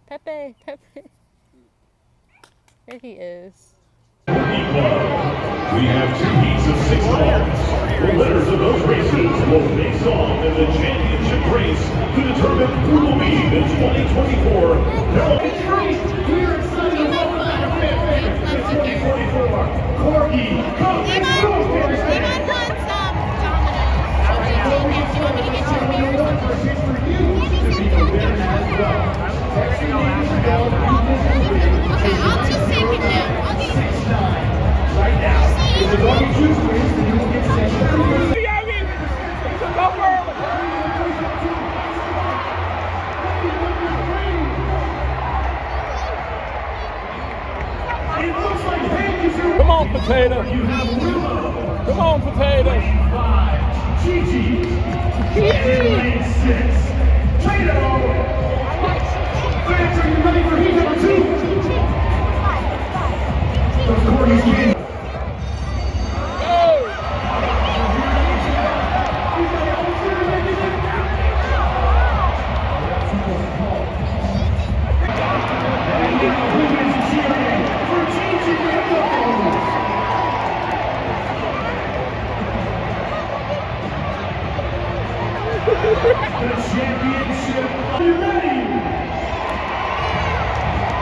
Pepe, Pepe. There he is. We have 2 heats of 6 dogs. The winners of those races will face off in the championship race to determine who will be the 2024 Carolina. We are excited to welcome back a fan favorite to 2024 Corgi. Okay, I'll just take it now. Right now, if the doggy choose wins, then you will get sent to Come on, potato. Come on, potato. Gigi. Lane 6. Tato. Fans, are you ready for heat number 2? Those Corgis game. The championship. Are you ready?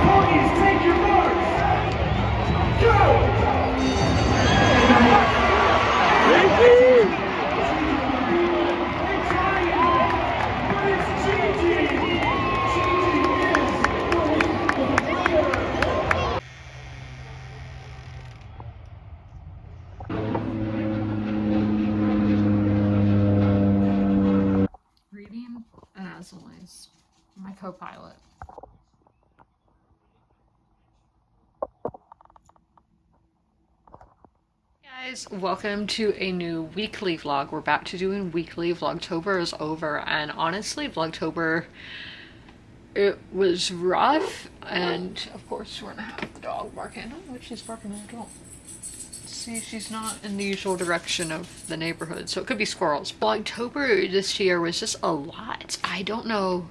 Corgis, take your marks. Go! Reading, and as always, my co-pilot. Guys, welcome to a new weekly vlog. We're back to doing weekly. Vlogtober is over, and honestly, Vlogtober, it was rough, and of course we're gonna have the dog barking. I don't know what she's barking at. I don't see, she's not in the usual direction of the neighborhood, so it could be squirrels. Vlogtober this year was just a lot. I don't know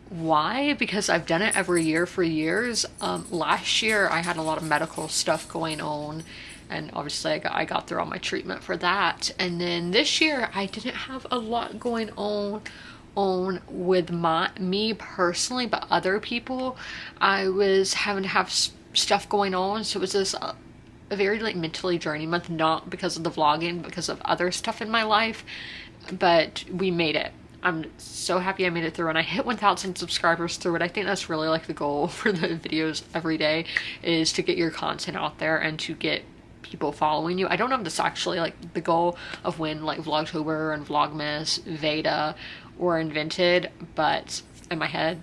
why, because I've done it every year for years. Last year I had a lot of medical stuff going on, and obviously I got through all my treatment for that. And then this year I didn't have a lot going on with me personally, but other people. I was having to have stuff going on, so it was this a very like mentally draining month, not because of the vlogging, but because of other stuff in my life. But we made it. I'm so happy I made it through, and I hit 1,000 subscribers through it. I think that's really like the goal for the videos every day, is to get your content out there and to get people following you. I don't know if this is actually like the goal of when like Vlogtober and Vlogmas, Veda were invented, but in my head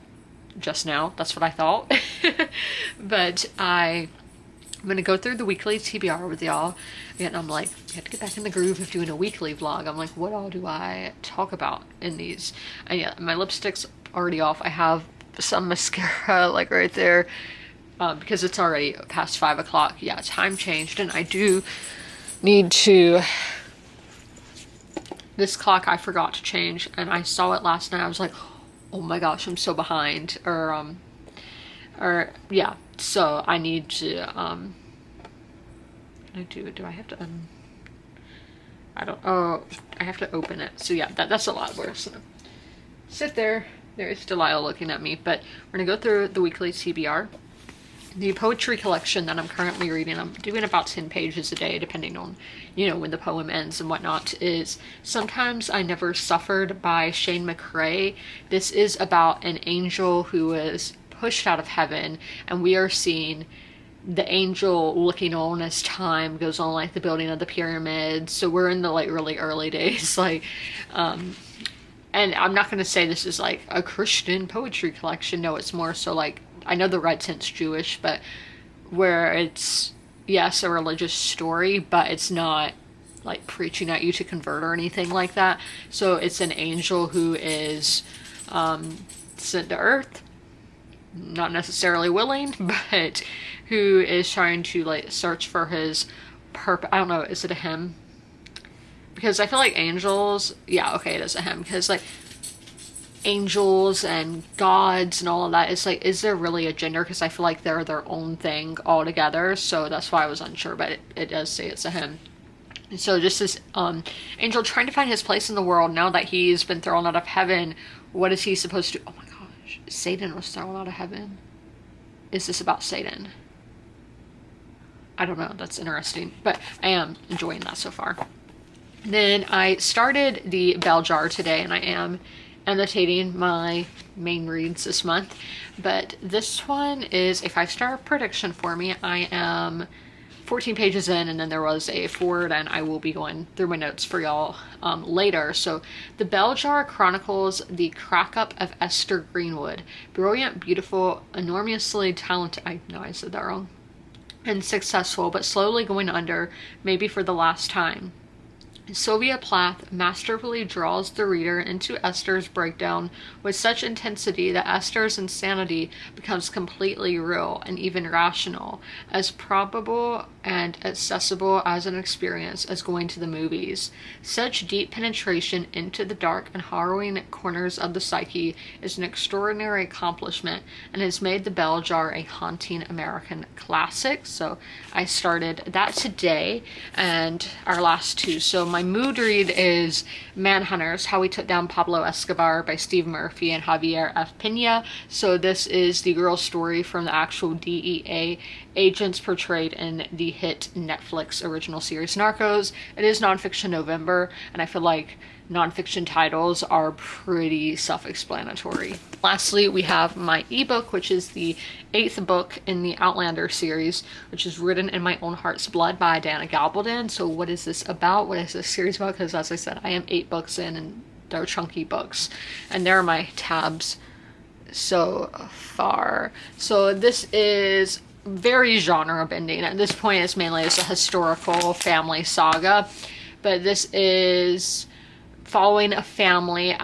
just now, that's what I thought. But I'm gonna go through the weekly TBR with y'all, and I'm like, I have to get back in the groove of doing a weekly vlog. I'm like, what all do I talk about in these? And yeah, my lipstick's already off. I have some mascara like right there, because it's already past 5 o'clock. Yeah, time changed, and I do need to, this clock I forgot to change, and I saw it last night. I was like, oh my gosh, I'm so behind. Or yeah, so I need to do I have to I don't, oh, I have to open it. So yeah, that's a lot worse. So sit there. There's Delilah looking at me. But we're gonna go through the weekly TBR. The poetry collection that I'm currently reading, I'm doing about 10 pages a day, depending on, you know, when the poem ends and whatnot, is Sometimes I Never Suffered by Shane McRae. This is about an angel who was pushed out of heaven, and we are seeing the angel looking on as time goes on, like the building of the pyramids. So we're in the like really early days, like, and I'm not going to say this is like a Christian poetry collection. No, it's more so like, I know the writing's Jewish, but where it's, yes, a religious story, but it's not like preaching at you to convert or anything like that. So it's an angel who is sent to earth, not necessarily willing, but who is trying to like search for his purpose. I don't know, is it a him? Because I feel like angels, yeah, okay, it is a him, because like angels and gods and all of that. It's like, is there really a gender? Because I feel like they're their own thing altogether. So that's why I was unsure, but it does say it's a him. And so just this angel trying to find his place in the world now that he's been thrown out of heaven. What is he supposed to do? Oh my gosh, Satan was thrown out of heaven. Is this about Satan? I don't know. That's interesting, but I am enjoying that so far. Then I started the Bell Jar today, and I am annotating my main reads this month. But this one is a 5-star prediction for me. I am 14 pages in, and then there was a forward, and I will be going through my notes for y'all later. So the Bell Jar chronicles the crack up of Esther Greenwood. Brilliant, beautiful, enormously talented, I know I said that wrong, and successful, but slowly going under, maybe for the last time. Sylvia Plath masterfully draws the reader into Esther's breakdown with such intensity that Esther's insanity becomes completely real and even rational, as probable and accessible as an experience as going to the movies. Such deep penetration into the dark and harrowing corners of the psyche is an extraordinary accomplishment and has made the Bell Jar a haunting American classic. So I started that today, and our last two. So my mood read is Manhunters, How We Took Down Pablo Escobar by Steve Murphy and Javier F. Pena. So this is the girl story from the actual DEA agents portrayed in the hit Netflix original series Narcos. It is Nonfiction November, and I feel like nonfiction titles are pretty self-explanatory. Lastly, we have my ebook, which is the 8th book in the Outlander series, which is Written in My Own Heart's Blood by Diana Gabaldon. So what is this about? What is this series about? Because as I said, I am 8 books in, and they're chunky books. And there are my tabs so far. So this is very genre bending. At this point, it's mainly a historical family saga, but this is following a family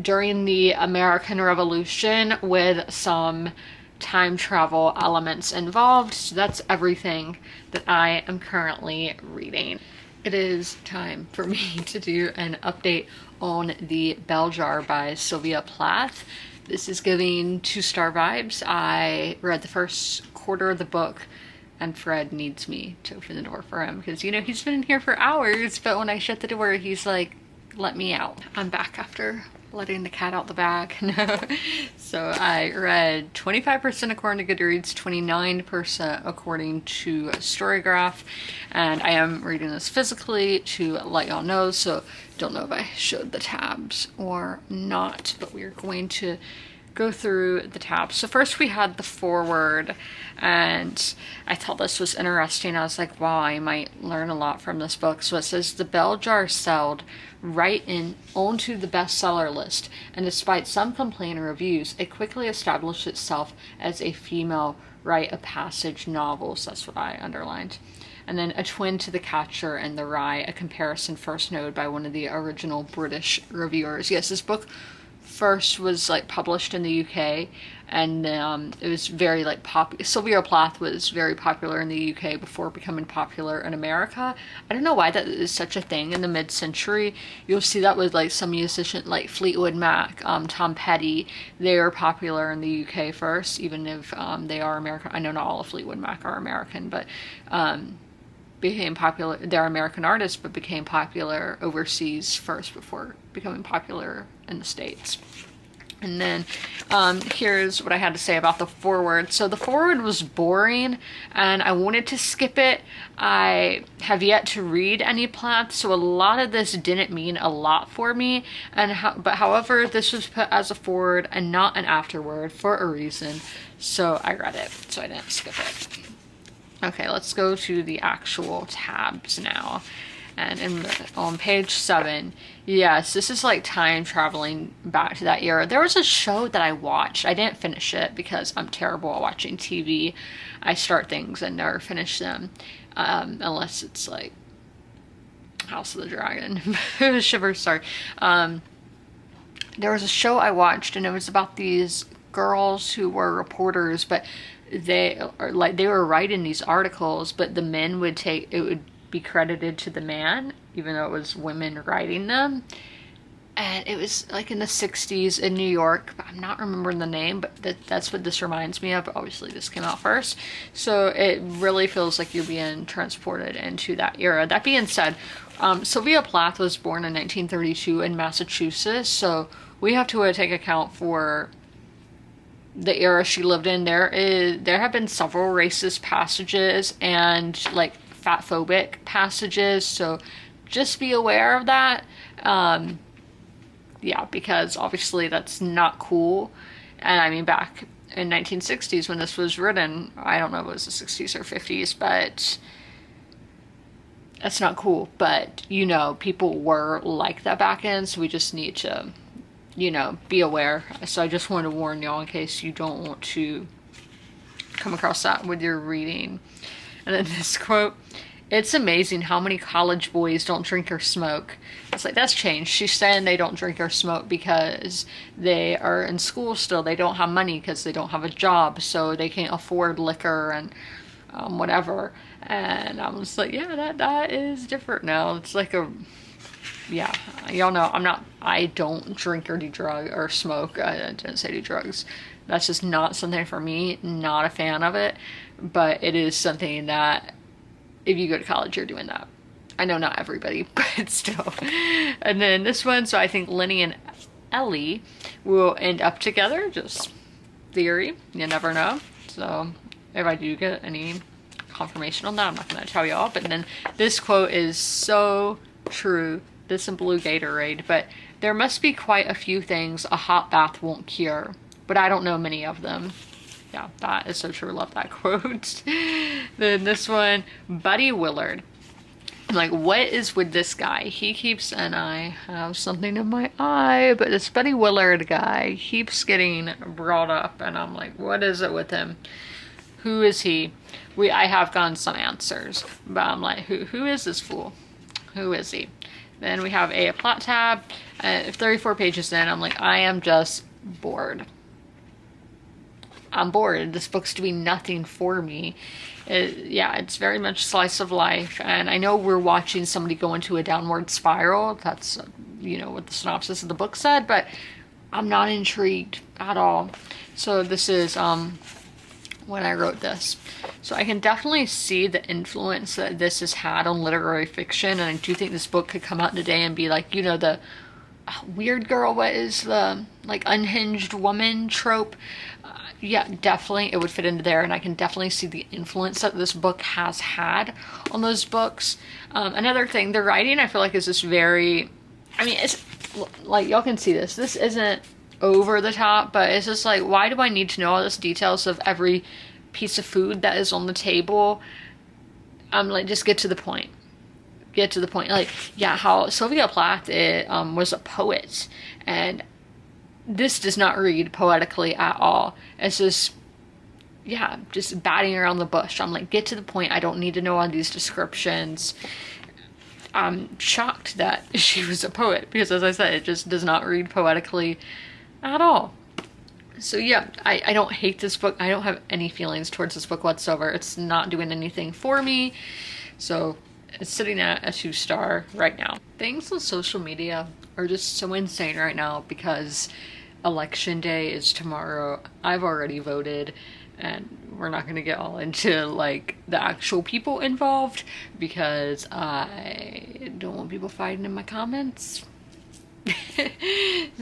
during the American Revolution with some time travel elements involved. So that's everything that I am currently reading. It is time for me to do an update on the Bell Jar by Sylvia Plath. This is giving 2-star vibes. I read the first quarter of the book, and Fred needs me to open the door for him because, you know, he's been in here for hours, but when I shut the door, he's like, let me out. I'm back after letting the cat out the bag. So I read 25% according to Goodreads, 29% according to Storygraph, and I am reading this physically to let y'all know, so don't know if I showed the tabs or not, but we're going to go through the tabs. So first we had the foreword, and I thought this was interesting. I was like, wow, I might learn a lot from this book. So it says, the Bell Jar sailed right in onto the bestseller list, and despite some complaint and reviews, it quickly established itself as a female rite of passage novel. So that's what I underlined. And then a twin to The Catcher in the Rye, a comparison first noted by one of the original British reviewers. Yes, this book first was like published in the UK, and it was very like popular. Sylvia Plath was very popular in the UK before becoming popular in America. I don't know why that is such a thing in the mid-century. You'll see that with like some musicians like Fleetwood Mac, Tom Petty. They are popular in the UK first, even if they are American. I know not all of Fleetwood Mac are American, but became popular. They're American artists, but became popular overseas first before becoming popular in the States. And then here's what I had to say about the foreword. So the foreword was boring, and I wanted to skip it. I have yet to read any Plath, so a lot of this didn't mean a lot for me. But however, this was put as a foreword and not an afterword for a reason. So I read it, so I didn't skip it. Okay, let's go to the actual tabs now. And on page 7, yes, this is like time traveling back to that era. There was a show that I watched. I didn't finish it because I'm terrible at watching TV. I start things and never finish them, unless it's like House of the Dragon. Shivers, sorry. There was a show I watched, and it was about these girls who were reporters, but they were writing these articles, but the men would be credited to the man, even though it was women writing them. and it was like in the 60s in New York, but I'm not remembering the name, but that's what this reminds me of. Obviously this came out first, so it really feels like you're being transported into that era. That being said, Sylvia Plath was born in 1932 in Massachusetts, so we have to take account for the era she lived in. There have been several racist passages and like fatphobic passages, so just be aware of that. Yeah, because obviously that's not cool. And I mean, back in 1960s when this was written, I don't know if it was the 60s or 50s, but that's not cool. But, you know, people were like that back then, so we just need to, you know, be aware. So I just wanted to warn y'all in case you don't want to come across that with your reading. And then this quote, "It's amazing how many college boys don't drink or smoke." It's like, that's changed. She's saying they don't drink or smoke because they are in school still. They don't have money because they don't have a job, so they can't afford liquor and whatever. And I'm just like, yeah, that is different now. It's like yeah, y'all know I don't drink or do drug or smoke. I didn't say do drugs. That's just not something for me. Not a fan of it. But it is something that if you go to college, you're doing that. I know not everybody, but still. And then this one, so I think Lenny and Ellie will end up together. Just theory. You never know. So if I do get any confirmation on that, I'm not going to tell y'all. But then this quote is so true. This in Blue Gatorade. But there must be quite a few things a hot bath won't cure. But I don't know many of them. Yeah, that is so true. Love that quote. Then this one, Buddy Willard. I'm like, what is with this guy? He keeps, and I have something in my eye, but this Buddy Willard guy keeps getting brought up, and I'm like, what is it with him? Who is he? I have gotten some answers, but I'm like, who is this fool? Who is he? Then we have a plot tab. 34 pages in, I'm like, I am just bored. I'm bored. This book's doing nothing for me. Yeah, it's very much slice of life. And I know we're watching somebody go into a downward spiral. That's, you know, what the synopsis of the book said. But I'm not intrigued at all. So this is when I wrote this. So I can definitely see the influence that this has had on literary fiction. And I do think this book could come out today and be like, you know, the weird girl, what is the, like, unhinged woman trope? Yeah, definitely it would fit into there, and I can definitely see the influence that this book has had on those books. Another thing, the writing I feel like is just very, I mean, it's like, y'all can see this isn't over the top, but it's just like, why do I need to know all this details of every piece of food that is on the table? I'm like, just get to the point. Like, yeah, how Sylvia Plath was a poet, and this does not read poetically at all. It's just, yeah, just batting around the bush. I'm like, get to the point. I don't need to know all these descriptions. I'm shocked that she was a poet because, as I said, it just does not read poetically at all. So yeah, I don't hate this book. I don't have any feelings towards this book whatsoever. It's not doing anything for me. So it's sitting at a 2-star right now. Things on social media are just so insane right now because election day is tomorrow. I've already voted, and we're not going to get all into like the actual people involved because I don't want people fighting in my comments.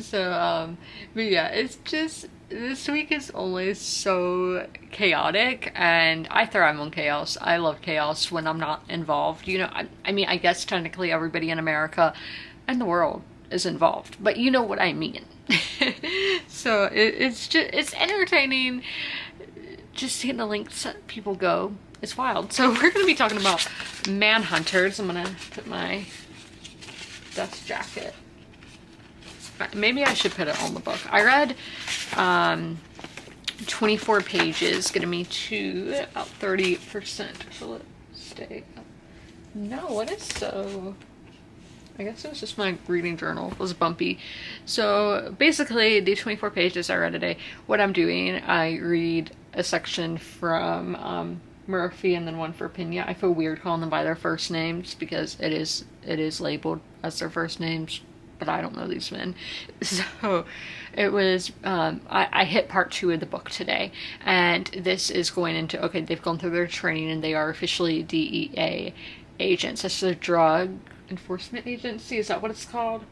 So but yeah, it's just, this week is always so chaotic, and I thrive on chaos. I love chaos when I'm not involved. You know, I mean, I guess technically everybody in America and the world is involved, but you know what I mean. So it's just, it's entertaining just seeing the lengths that people go. It's wild. So we're going to be talking about Manhunters. I'm going to put my dust jacket. Maybe I should put it on the book. I read 24 pages, getting me to about 30%. So let's stay up. No, what is so... I guess it was just my reading journal. It was bumpy. So basically, the 24 pages I read today, what I'm doing, I read a section from Murphy and then one for Pena. I feel weird calling them by their first names because it is labeled as their first names. but I don't know these men. So it was, I hit part 2 of the book today, and this is going into, okay, they've gone through their training and they are officially DEA agents. That's the Drug Enforcement Agency. Is that what it's called?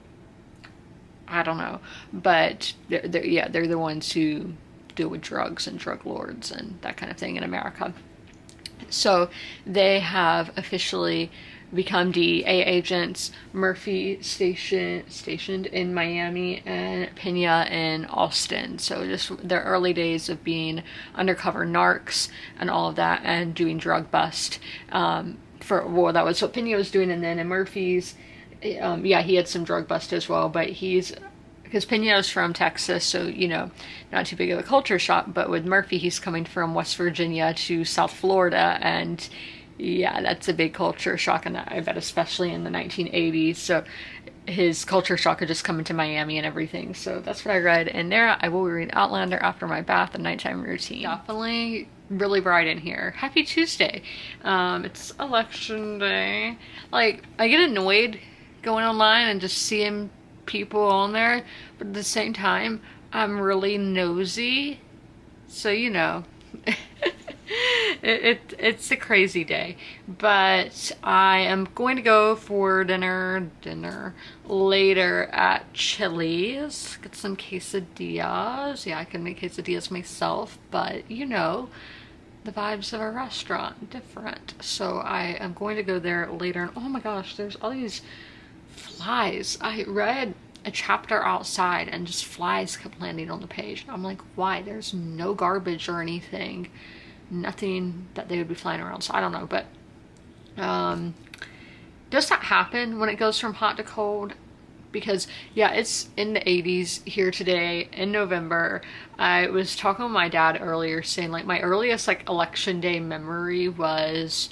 I don't know. But they're the ones who deal with drugs and drug lords and that kind of thing in America. So they have officially become DEA agents. Murphy stationed in Miami and Pena in Austin. So just their early days of being undercover narcs and all of that, and doing drug bust. That was what Pena was doing, and then in Murphy's, he had some drug bust as well, but because Pena's from Texas, so, not too big of a culture shock, but with Murphy, he's coming from West Virginia to South Florida, and yeah, that's a big culture shock, and I bet especially in the 1980s, so his culture shock had just come into Miami and everything, so that's what I read in there. I will read Outlander after my bath and nighttime routine. Definitely really bright in here. Happy Tuesday. It's election day. Like, I get annoyed going online and just seeing people on there, but at the same time I'm really nosy, so it's a crazy day. But I am going to go for dinner later at Chili's, get some quesadillas. I can make quesadillas myself, but the vibes of a restaurant different, so I am going to go there later. And oh my gosh, there's all these flies. I read a chapter outside and just flies kept landing on the page, and I'm like, why? There's no garbage or anything, nothing that they would be flying around, so I don't know. But does that happen when it goes from hot to cold? Because it's in the 80s here today in November. I was talking with my dad earlier, saying like my earliest election day memory was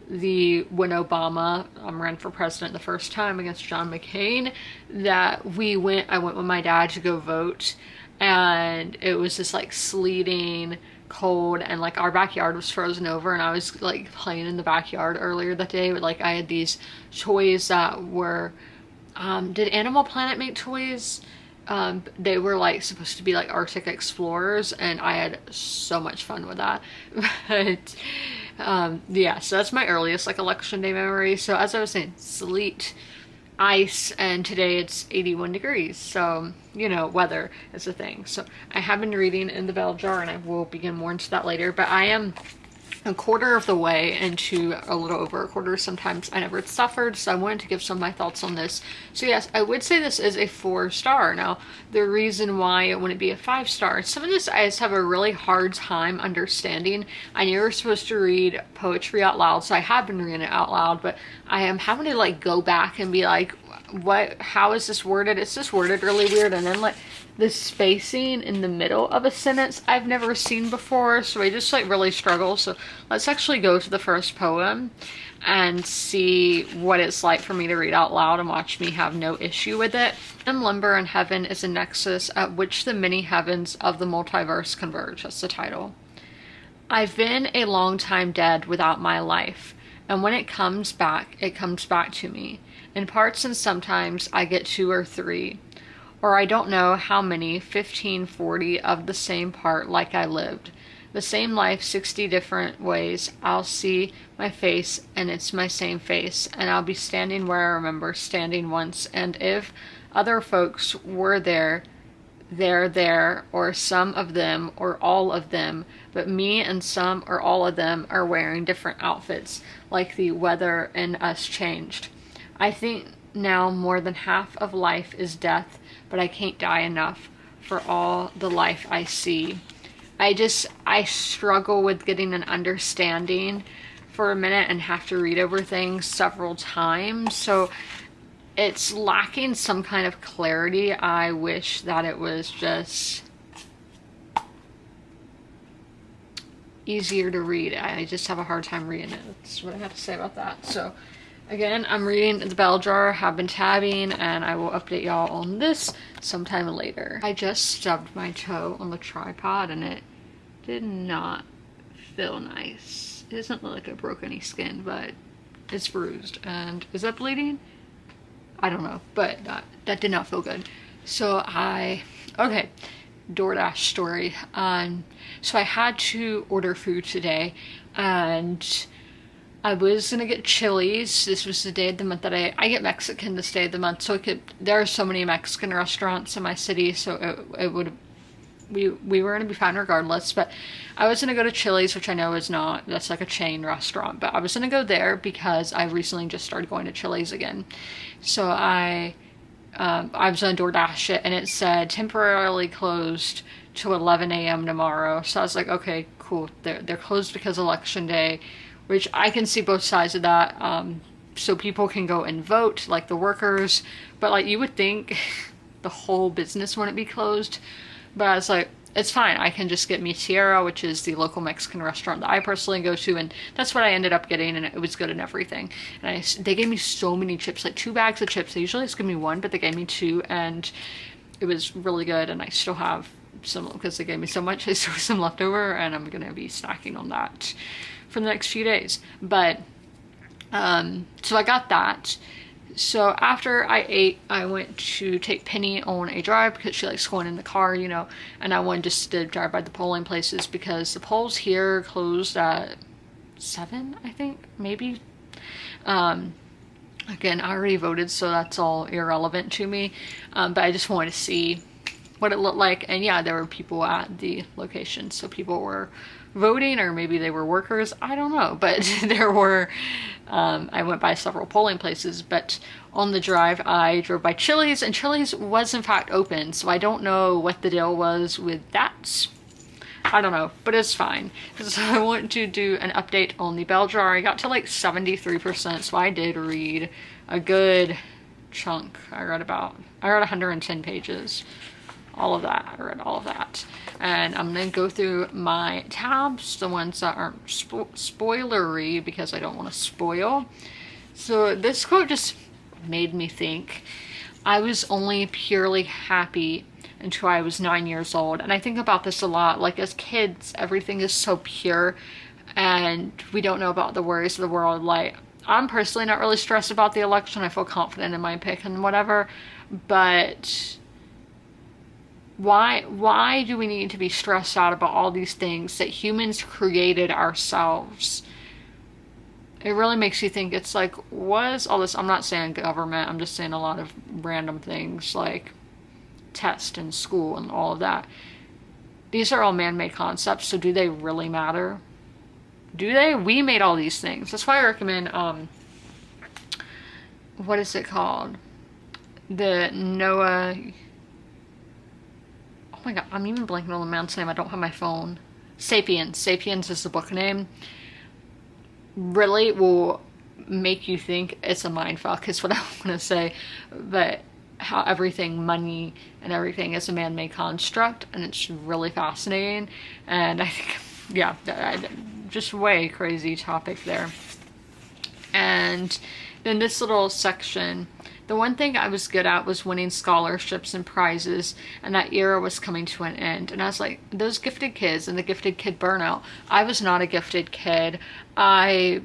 when Obama ran for president the first time against John McCain, that I went with my dad to go vote, and it was just sleeting cold, and our backyard was frozen over, and I was playing in the backyard earlier that day with I had these toys that were did Animal Planet make toys? They were supposed to be Arctic explorers, and I had so much fun with that. But so that's my earliest election day memory. So as I was saying, sleet, ice, and today it's 81 degrees, so weather is a thing. So I have been reading in the bell jar, and I will begin more into that later, but I am a quarter of the way into, a little over a quarter. Sometimes I never suffered, so I wanted to give some of my thoughts on this. So yes, I would say this is a 4-star. Now, the reason why it wouldn't be a 5-star, some of this I just have a really hard time understanding. I knew you were supposed to read poetry out loud, so I have been reading it out loud, but I am having to go back and be like, how is this worded? It's just worded really weird, and then the spacing in the middle of a sentence I've never seen before, so I just really struggle. So let's actually go to the first poem and see what it's like for me to read out loud and watch me have no issue with it. In Limber and Heaven is a nexus at which the many heavens of the multiverse converge. That's the title. I've been a long time dead without my life, and when it comes back to me. In parts, and sometimes I get 2 or 3. Or I don't know how many, 15, 40 of the same part I lived. The same life 60 different ways. I'll see my face, and it's my same face, and I'll be standing where I remember standing once, and if other folks were there, or some of them, or all of them, but me and some or all of them are wearing different outfits, like the weather and us changed. I think now more than half of life is death, but I can't die enough for all the life I see. I struggle with getting an understanding for a minute and have to read over things several times, so it's lacking some kind of clarity. I wish that it was just easier to read. I just have a hard time reading it. That's what I have to say about that. So again, I'm reading the bell jar, have been tabbing, and I will update y'all on this sometime later. I just stubbed my toe on the tripod, and it did not feel nice. It doesn't look like I broke any skin, but it's bruised. And is that bleeding? I don't know, but that did not feel good. So okay, DoorDash story. So I had to order food today, and I was gonna get Chili's. This was the day of the month that I get Mexican this day of the month, so there are so many Mexican restaurants in my city, so we were gonna be fine regardless. But I was gonna go to Chili's, which I know is not, that's like a chain restaurant, but I was gonna go there because I recently just started going to Chili's again. So I was on DoorDash it, and it said temporarily closed to 11 a.m. tomorrow. So I was like, okay, cool. They're closed because election day, which I can see both sides of that. So people can go and vote, like the workers, but like you would think the whole business wouldn't be closed. But I was like, it's fine. I can just get Mi Tierra, which is the local Mexican restaurant that I personally go to, and that's what I ended up getting, and it was good and everything. And they gave me so many chips, like 2 bags of chips. They usually just give me 1, but they gave me 2, and it was really good. And I still have some, because they gave me so much, I still have some left over, and I'm gonna be snacking on that for the next few days. But so I got that. So after I ate, I went to take Penny on a drive because she likes going in the car, you know, and I wanted just to drive by the polling places because the polls here closed at 7, I think, maybe. Again, I already voted, so that's all irrelevant to me, but I just wanted to see what it looked like. And yeah, there were people at the location, so people were voting, or maybe they were workers, I don't know, but there were, I went by several polling places. But on the drive I drove by Chili's, and Chili's was in fact open, so I don't know what the deal was with that. I don't know, but it's fine. So I want to do an update on the bell jar. I got to like 73%, so I did read a good chunk. I read 110 pages. All of that, I read all of that. And I'm gonna go through my tabs, the ones that aren't spoilery, because I don't want to spoil. So this quote just made me think. I was only purely happy until I was 9 years old. And I think about this a lot. Like, as kids, everything is so pure, and we don't know about the worries of the world. Like, I'm personally not really stressed about the election. I feel confident in my pick and whatever, but why do we need to be stressed out about all these things that humans created ourselves? It really makes you think. It's like, was all this, I'm not saying government, I'm just saying a lot of random things like tests in school and all of that. These are all man-made concepts, so do they really matter? Do they? We made all these things. That's why I recommend, what is it called? The Noah... Oh my god, I'm even blanking on the man's name. I don't have my phone. Sapiens. Sapiens is the book name. Really will make you think. It's a mindfuck, is what I want to say. But how everything, money and everything, is a man-made construct, and it's really fascinating. And I think, yeah, just way crazy topic there. And then this little section, the one thing I was good at was winning scholarships and prizes, and that era was coming to an end. And I was like, those gifted kids and the gifted kid burnout. I was not a gifted kid. I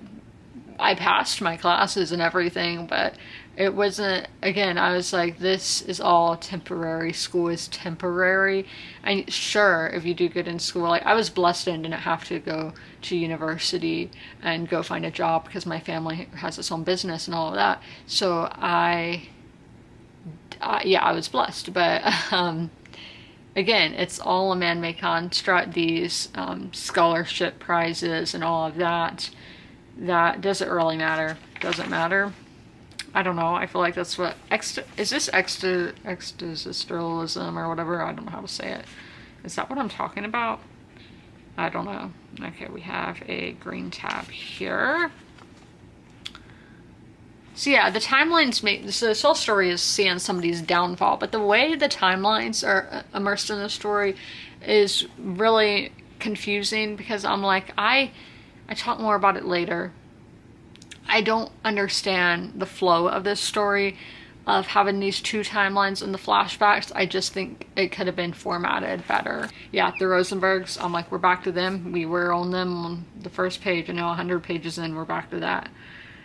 passed my classes and everything, but it wasn't, again, I was like, this is all temporary. School is temporary. And sure, if you do good in school, like, I was blessed and didn't have to go to university and go find a job because my family has its own business and all of that. So yeah, I was blessed. But again, it's all a man-made construct. These scholarship prizes and all of that. That doesn't really matter. Doesn't matter. I don't know. I feel like that's what is this existentialism or whatever? I don't know how to say it. Is that what I'm talking about? I don't know. Okay, we have a green tab here. So yeah, the timelines make, so this whole story is seeing somebody's downfall, but the way the timelines are immersed in the story is really confusing, because I'm like, I talk more about it later. I don't understand the flow of this story, of having these two timelines in the flashbacks. I just think it could have been formatted better. Yeah, the Rosenbergs, I'm like, we're back to them. We were on them on the first page, and now 100 pages in, we're back to that.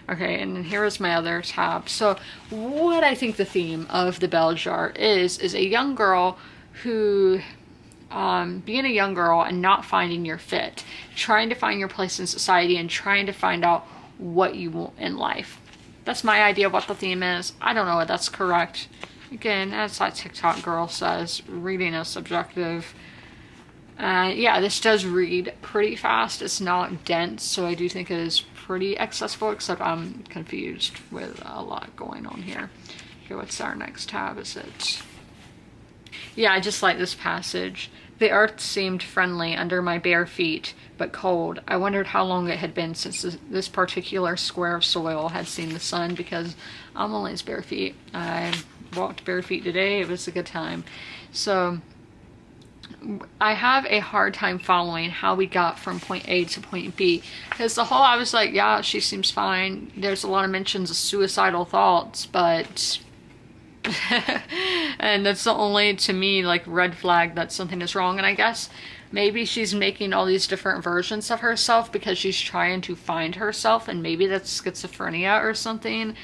Okay, and then here is my other tab. So what I think the theme of the bell jar is a young girl who, being a young girl and not finding your fit, trying to find your place in society and trying to find out what you want in life. That's my idea of what the theme is. I don't know if that's correct. Again, as that TikTok girl says, reading is subjective. Yeah, this does read pretty fast. It's not dense, so I do think it is pretty accessible, except I'm confused with a lot going on here. Okay, what's our next tab? Is it? Yeah, I just like this passage. The earth seemed friendly under my bare feet, but cold. I wondered how long it had been since this particular square of soil had seen the sun, because I'm always bare feet. I walked bare feet today. It was a good time. So I have a hard time following how we got from point A to point B, because I was like, yeah, she seems fine. There's a lot of mentions of suicidal thoughts, but and that's the only, to me, like, red flag that something is wrong. And I guess maybe she's making all these different versions of herself because she's trying to find herself, and maybe that's schizophrenia or something.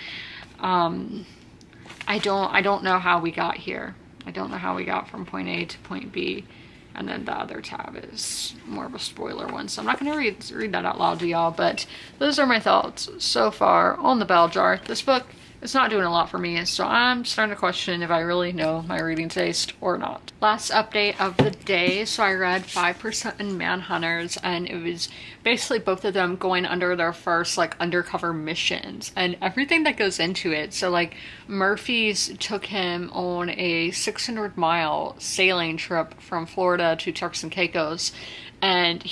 I don't know how we got here. I don't know how we got from point A to point B. And then the other tab is more of a spoiler one, so I'm not going to read that out loud to y'all, but those are my thoughts so far on the bell jar. This book is not doing a lot for me, so I'm starting to question if I really know my reading taste or not. Last update of the day, so I read 5% in Manhunters, and it was basically both of them going under their first, like, undercover missions and everything that goes into it. So, like, Murphy's took him on a 600-mile sailing trip from Florida to Turks and Caicos, and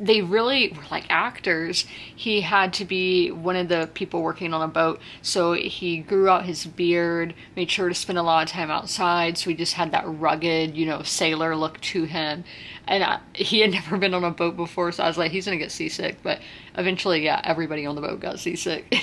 they really were like actors. He had to be one of the people working on a boat, so he grew out his beard, made sure to spend a lot of time outside, so he just had that rugged, sailor look to him. And he had never been on a boat before, so I was like, he's gonna get seasick. But eventually, yeah, everybody on the boat got seasick.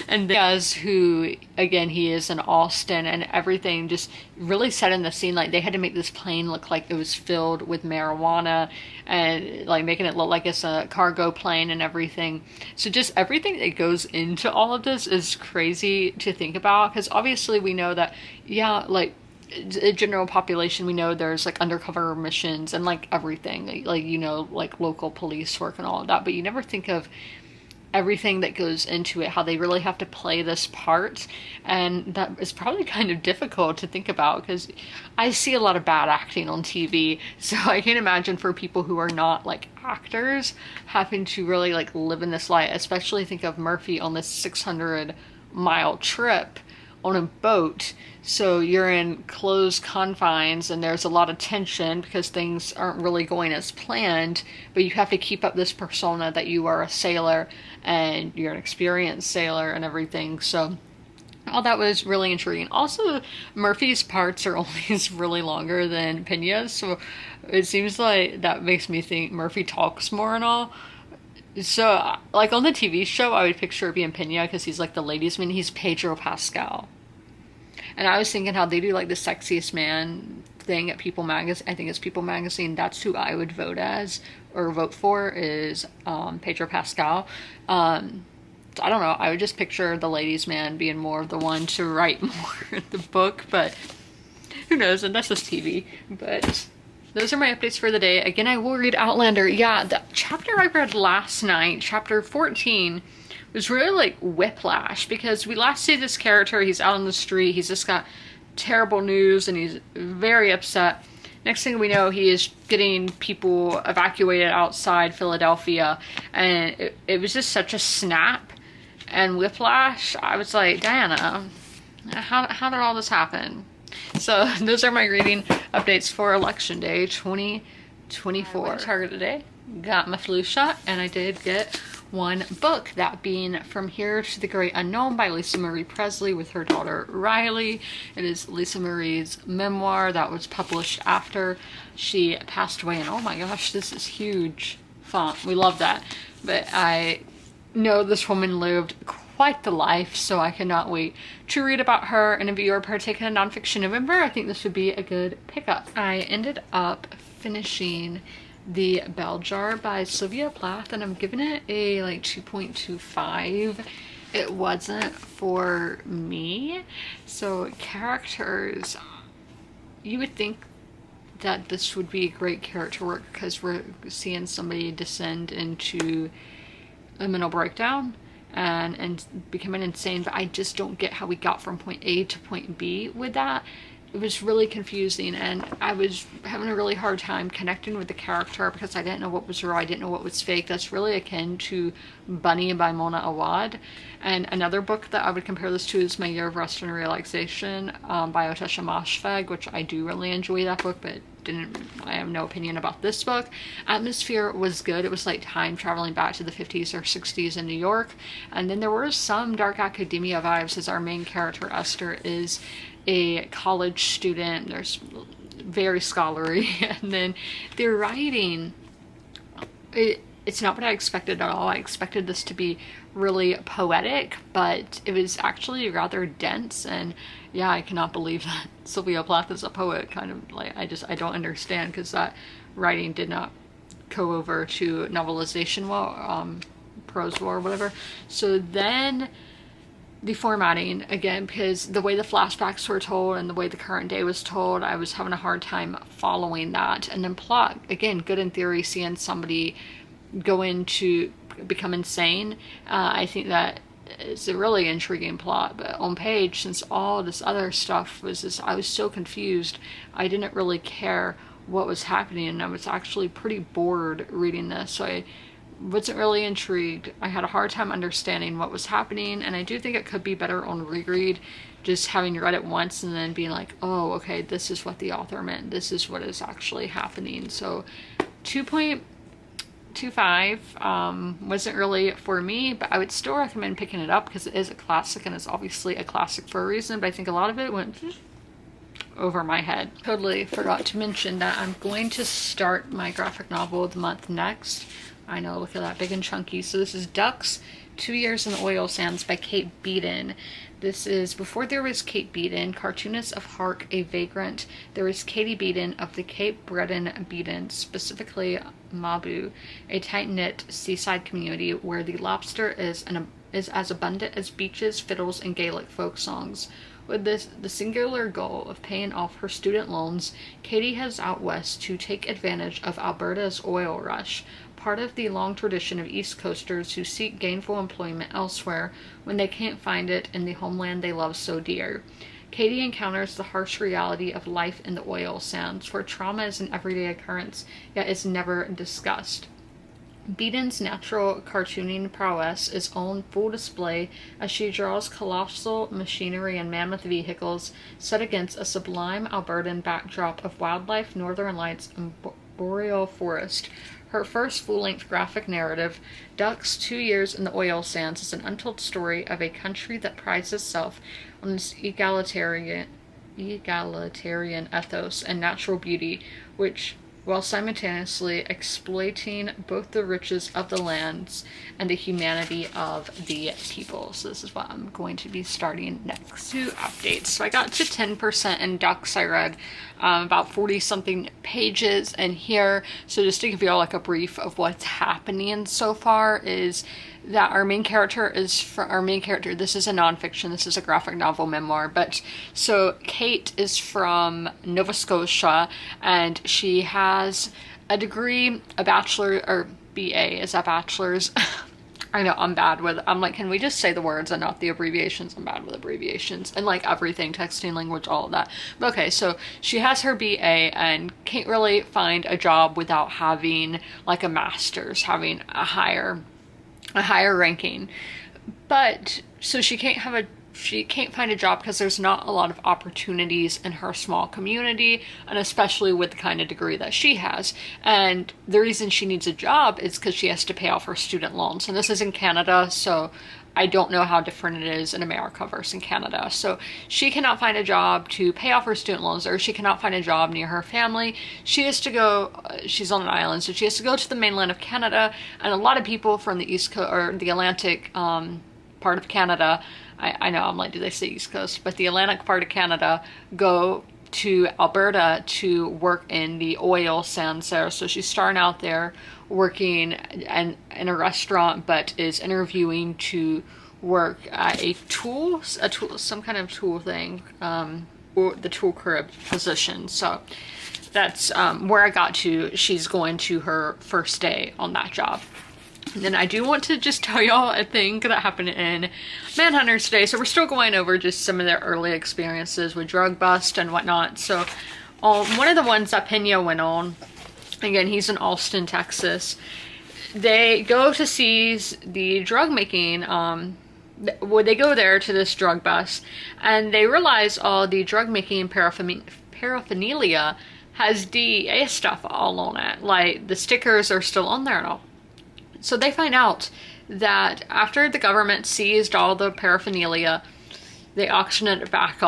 And Diaz, who, again, he is in Austin, and everything just really set in the scene. Like, they had to make this plane look like it was filled with marijuana, and like making it look like it's a cargo plane and everything. So just everything that goes into all of this is crazy to think about, because obviously we know that, yeah, like, the general population, we know there's like undercover missions and like everything, like local police work and all of that, but you never think of everything that goes into it, how they really have to play this part. And that is probably kind of difficult to think about, because I see a lot of bad acting on TV, so I can't imagine for people who are not like actors having to really like live in this light, especially think of Murphy on this 600-mile trip on a boat. So you're in closed confines, and there's a lot of tension because things aren't really going as planned, but you have to keep up this persona that you are a sailor and you're an experienced sailor and everything. So all that was really intriguing. Also, Murphy's parts are always really longer than Pena's, so it seems like that makes me think Murphy talks more and all. So, like, on the TV show, I would picture it being Pena because he's like the ladies' man. He's Pedro Pascal. And I was thinking how they do like the sexiest man thing at People Magazine. I think it's People Magazine. That's who I would vote for is Pedro Pascal. I don't know. I would just picture the ladies' man being more of the one to write more in the book, but who knows? And that's just TV. But those are my updates for the day. Again, I will read Outlander. Yeah, the chapter I read last night, chapter 14, was really like whiplash, because we last see this character, he's out on the street, he's just got terrible news and he's very upset. Next thing we know, he is getting people evacuated outside Philadelphia, and it was just such a snap and whiplash. I was like, Diana, how did all this happen? So those are my reading updates for Election Day 2024. I went to Target today, got my flu shot, and I did get one book, that being From Here to the Great Unknown by Lisa Marie Presley with her daughter Riley. It is Lisa Marie's memoir that was published after she passed away, and oh my gosh, this is huge font. We love that. But I know this woman lived quite the life, so I cannot wait to read about her. And if you're partaking in Nonfiction November, I think this would be a good pickup. I ended up finishing The Bell Jar by Sylvia Plath, and I'm giving it a like 2.25. It wasn't for me. So characters, you would think that this would be a great character work because we're seeing somebody descend into a mental breakdown and becoming insane, but I just don't get how we got from point A to point B with that. It was really confusing, and I was having a really hard time connecting with the character because I didn't know what was real, I didn't know what was fake. That's really akin to Bunny by Mona Awad. And another book that I would compare this to is My Year of Rest and Relaxation by Otesha Moshfegh, which I do really enjoy that book, but I have no opinion about this book. Atmosphere was good. It was like time traveling back to the 50s or 60s in New York. And then there were some dark academia vibes, as our main character Esther is a college student. There's very scholarly, and then their writing, it's not what I expected at all. I expected this to be really poetic, but it was actually rather dense. And yeah, I cannot believe that Sylvia Plath is a poet. Kind of like, I don't understand, because that writing did not go over to novelization well, prose well, or whatever. So then the formatting, again, because the way the flashbacks were told and the way the current day was told, I was having a hard time following that. And then plot, again, good in theory, seeing somebody go into become insane. I think that it's a really intriguing plot, but on page, since all this other stuff was just, I was so confused. I didn't really care what was happening, and I was actually pretty bored reading this. So I wasn't really intrigued. I had a hard time understanding what was happening, and I do think it could be better on reread, just having read it once and then being like, oh, okay, this is what the author meant. This is what is actually happening. So 2.25 wasn't really for me, but I would still recommend picking it up because it is a classic, and it's obviously a classic for a reason, but I think a lot of it went over my head. Totally forgot to mention that I'm going to start my graphic novel of the month next. I know, look at that, big and chunky. So this is Ducks, 2 Years in the Oil Sands by Kate Beaton. This is before there was Kate Beaton, cartoonist of Hark, a Vagrant. There was Katie Beaton of the Cape Breton Beaton, specifically Mabu, a tight-knit seaside community where the lobster is as abundant as beaches, fiddles, and Gaelic folk songs. With the singular goal of paying off her student loans, Katie heads out west to take advantage of Alberta's oil rush, part of the long tradition of East Coasters who seek gainful employment elsewhere when they can't find it in the homeland they love so dear. Katie encounters the harsh reality of life in the oil sands, where trauma is an everyday occurrence, yet is never discussed. Beaton's natural cartooning prowess is on full display as she draws colossal machinery and mammoth vehicles set against a sublime Albertan backdrop of wildlife, northern lights, and boreal forest. Her first full-length graphic narrative, Ducks, 2 Years in the Oil Sands, is an untold story of a country that prides itself on its egalitarian ethos and natural beauty, which, while simultaneously exploiting both the riches of the lands and the humanity of the people. So this is what I'm going to be starting next. 2 updates. So I got to 10% in Ducks. I read about 40-something pages in here. So just to give you all like a brief of what's happening so far is that our main character, this is a nonfiction, this is a graphic novel memoir, but so Kate is from Nova Scotia, and she has a degree, a bachelor, or BA, is that bachelor's? I know, I'm like, can we just say the words and not the abbreviations? I'm bad with abbreviations and like everything, texting, language, all of that. But okay, so she has her BA and can't really find a job without having like a master's, having a higher ranking. But so she can't find a job because there's not a lot of opportunities in her small community, and especially with the kind of degree that she has. And the reason she needs a job is because she has to pay off her student loans. And this is in Canada, so I don't know how different it is in America versus in Canada. So she cannot find a job to pay off her student loans, or she cannot find a job near her family. She has to go, she's on an island, so she has to go to the mainland of Canada. And a lot of people from the East Coast, or the Atlantic part of Canada, I know, I'm like, do they say East Coast? But the Atlantic part of Canada go to Alberta to work in the oil sands there. So she's starting out there working in a restaurant, but is interviewing to work at a tool, some kind of tool thing, or the tool crib position. So that's where I got to. She's going to her first day on that job. And then I do want to just tell y'all a thing that happened in Manhunters today. So we're still going over just some of their early experiences with drug bust and whatnot. So one of the ones that Pena went on, again, he's in Austin, Texas. They go to seize the drug making, well, they go there to this drug bust, and they realize all the drug making paraphernalia has DEA stuff all on it. Like, the stickers are still on there and all. So they find out that after the government seized all the paraphernalia, they auctioned it back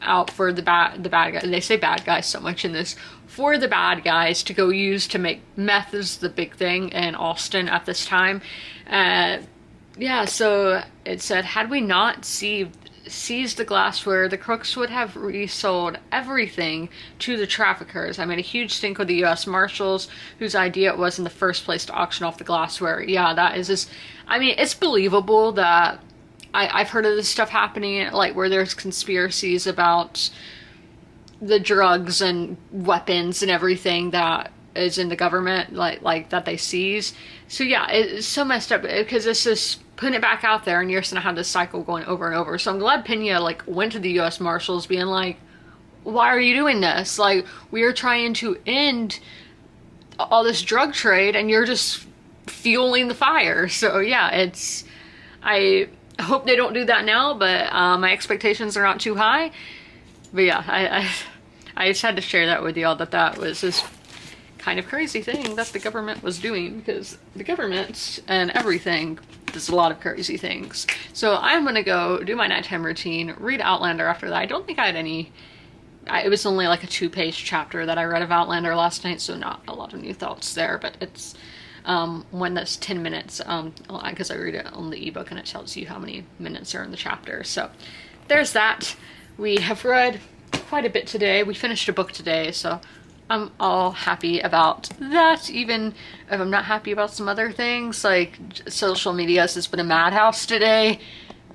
out for the bad guys. They say bad guys so much in this. For the bad guys to go use to make meth is the big thing in Austin at this time. Yeah, so it said, had we not seized the glassware, the crooks would have resold everything to the traffickers. I made a huge stink with the U.S. Marshals, whose idea it was in the first place to auction off the glassware. Yeah, that is just, I mean, it's believable that I've heard of this stuff happening, like where there's conspiracies about the drugs and weapons and everything that is in the government, like that they seize. So yeah, it's so messed up because it's just putting it back out there, and you're just gonna have this cycle going over and over. So I'm glad Pena like went to the U.S. Marshals being like, why are you doing this? Like, we are trying to end all this drug trade and you're just fueling the fire. So yeah, I hope they don't do that now, but my expectations are not too high. But yeah, I just had to share that with y'all, that was this kind of crazy thing that the government was doing, because the government and everything does a lot of crazy things. So I'm gonna go do my nighttime routine, read Outlander after that. I don't think I had any, it was only like a 2-page chapter that I read of Outlander last night, so not a lot of new thoughts there, but it's one that's 10 minutes, because I read it on the ebook and it tells you how many minutes are in the chapter. So there's that. We have read quite a bit today. We finished a book today, so I'm all happy about that, even if I'm not happy about some other things. Like, social media has been a madhouse today,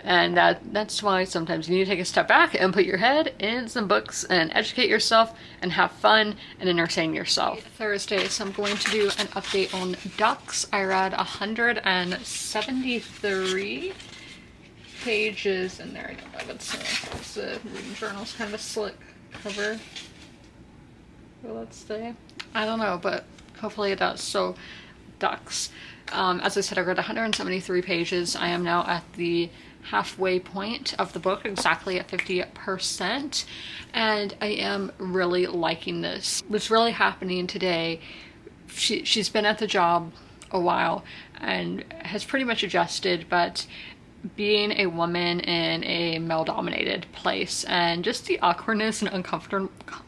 and that's why sometimes you need to take a step back and put your head in some books and educate yourself and have fun and entertain yourself. Thursday, so I'm going to do an update on ducks. I read 173 pages in there. I don't know if it's the reading journal's kind of a slick cover. Will it stay? I don't know, but hopefully it does. So, ducks. As I said, I read 173 pages. I am now at the halfway point of the book, exactly at 50%, and I am really liking this. What's really happening today, she's been at the job a while and has pretty much adjusted, but being a woman in a male-dominated place and just the awkwardness and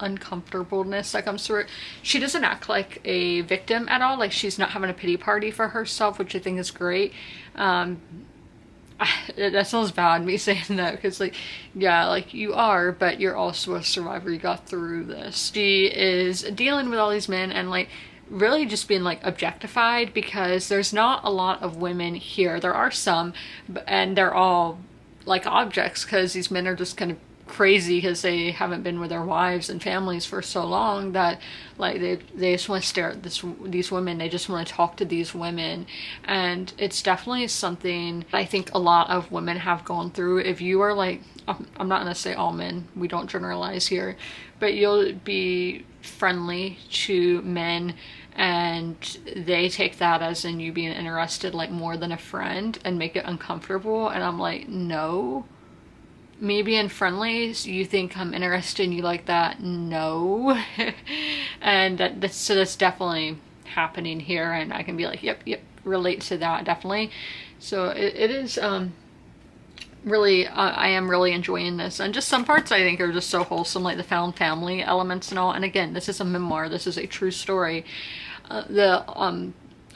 uncomfortableness that comes through it. She doesn't act like a victim at all. Like, she's not having a pity party for herself, which I think is great. That sounds bad, me saying that, because, like, yeah, like, you are, but you're also a survivor. You got through this. She is dealing with all these men and, like, really just being like objectified, because there's not a lot of women here. There are some, and they're all like objects, because these men are just kind of crazy because they haven't been with their wives and families for so long that like they just want to stare at these women. They just want to talk to these women, and it's definitely something I think a lot of women have gone through. If you are like, I'm not gonna say all men, we don't generalize here, but you'll be friendly to men and they take that as in you being interested like more than a friend and make it uncomfortable, and I'm like, no. Me being friendly, so you think I'm interested and you like that? No. And that's definitely happening here, and I can be like, yep, relate to that, definitely. So it is really, I am really enjoying this, and just some parts I think are just so wholesome, like the found family elements and all. And again, this is a memoir, this is a true story.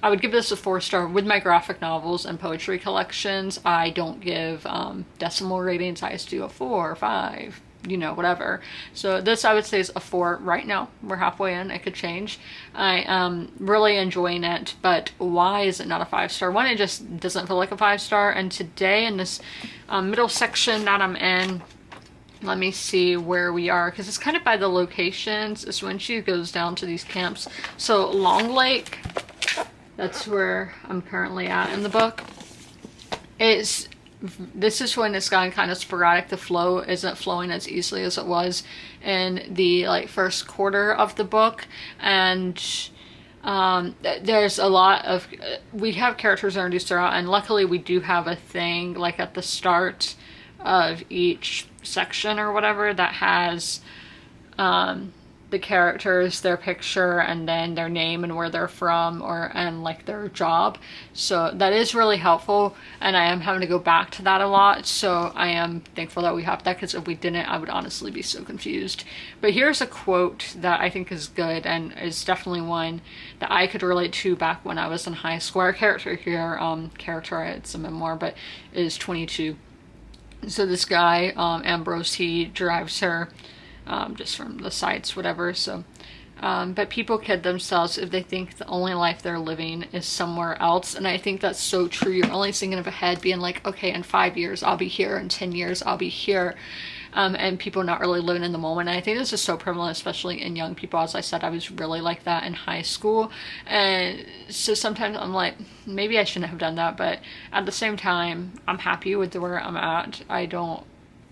I would give this a 4-star. With my graphic novels and poetry collections, I don't give decimal ratings. I just do a 4 or 5, you know, whatever. So this I would say is a 4 right now. We're halfway in, it could change. I am really enjoying it, but why is it not a 5-star? One, it just doesn't feel like a 5-star. And today in this middle section that I'm in, let me see where we are, because it's kind of by the locations. It's when she goes down to these camps. So Long Lake, that's where I'm currently at in the book. This is when it's gotten kind of sporadic. The flow isn't flowing as easily as it was in the like first quarter of the book, and there's a lot of we have characters introduced throughout, and luckily we do have a thing like at the start of each section or whatever that has the characters, their picture, and then their name and where they're from, and like their job. So that is really helpful, and I am having to go back to that a lot. So I am thankful that we have that, because if we didn't, I would honestly be so confused. But here's a quote that I think is good, and is definitely one that I could relate to back when I was in high school. Our character here, it's a memoir, but is 22. So this guy, Ambrose, he drives her just from the sights, whatever. So, but people kid themselves if they think the only life they're living is somewhere else. And I think that's so true. You're only thinking of ahead, being like, okay, in 5 years, I'll be here. In 10 years, I'll be here. And people not really living in the moment. And I think this is so prevalent, especially in young people. As I said, I was really like that in high school. And so sometimes I'm like, maybe I shouldn't have done that. But at the same time, I'm happy with where I'm at. I don't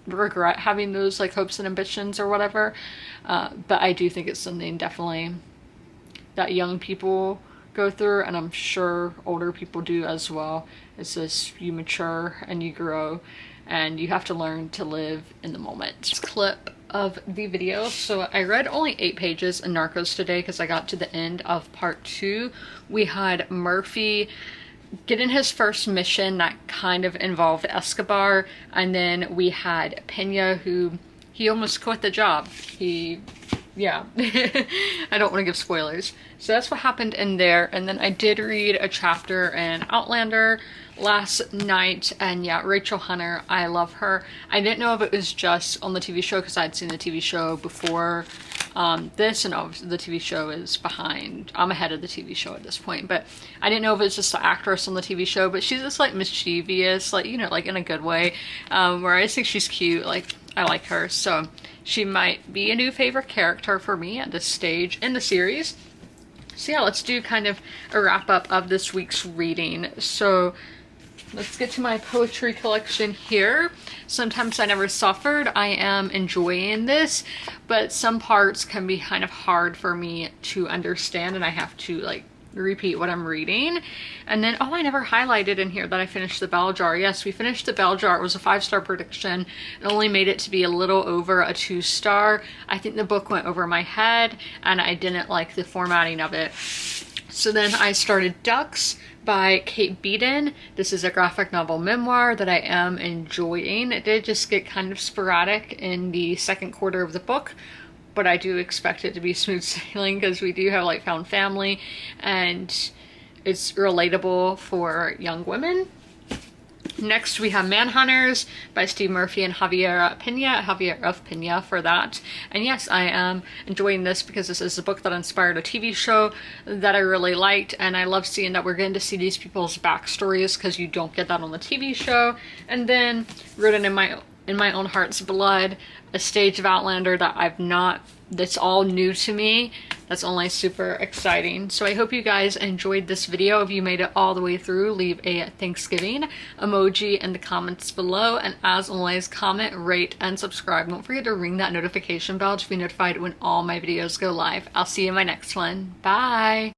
regret having those like hopes and ambitions or whatever. But I do think it's something definitely that young people go through. And I'm sure older people do as well. It's just you mature and you grow. And you have to learn to live in the moment. Clip of the video. So I read only 8 pages in Narcos today because I got to the end of part 2. We had Murphy getting his first mission that kind of involved Escobar, and then we had Pena, who he almost quit the job. Yeah, I don't want to give spoilers. So that's what happened in there. And then I did read a chapter in Outlander last night, and yeah, Rachel Hunter, I love her. I didn't know if it was just on the TV show because I'd seen the TV show before this, and obviously the TV show is behind. I'm ahead of the TV show at this point, but I didn't know if it was just the actress on the TV show, but she's just like mischievous, like, you know, like in a good way, where I just think she's cute. Like, I like her, so she might be a new favorite character for me at this stage in the series. So yeah, let's do kind of a wrap up of this week's reading. So let's get to my poetry collection here. Sometimes I Never Suffered. I am enjoying this, but some parts can be kind of hard for me to understand, and I have to like repeat what I'm reading. And then, oh, I never highlighted in here that I finished the Bell Jar. Yes, we finished the Bell Jar. It was a 5-star prediction. It only made it to be a little over a 2-star. I think the book went over my head, and I didn't like the formatting of it. So then I started Ducks by Kate Beaton. This is a graphic novel memoir that I am enjoying. It did just get kind of sporadic in the second quarter of the book, but I do expect it to be smooth sailing because we do have like found family, and it's relatable for young women. Next we have Manhunters by Steve Murphy and Javier of Pena for that. And yes, I am enjoying this because this is a book that inspired a TV show that I really liked, and I love seeing that we're getting to see these people's backstories because you don't get that on the TV show. And then Written in My Own Heart's Blood, a stage of Outlander that's all new to me. That's only super exciting. So I hope you guys enjoyed this video. If you made it all the way through, leave a Thanksgiving emoji in the comments below. And as always, comment, rate, and subscribe. Don't forget to ring that notification bell to be notified when all my videos go live. I'll see you in my next one. Bye!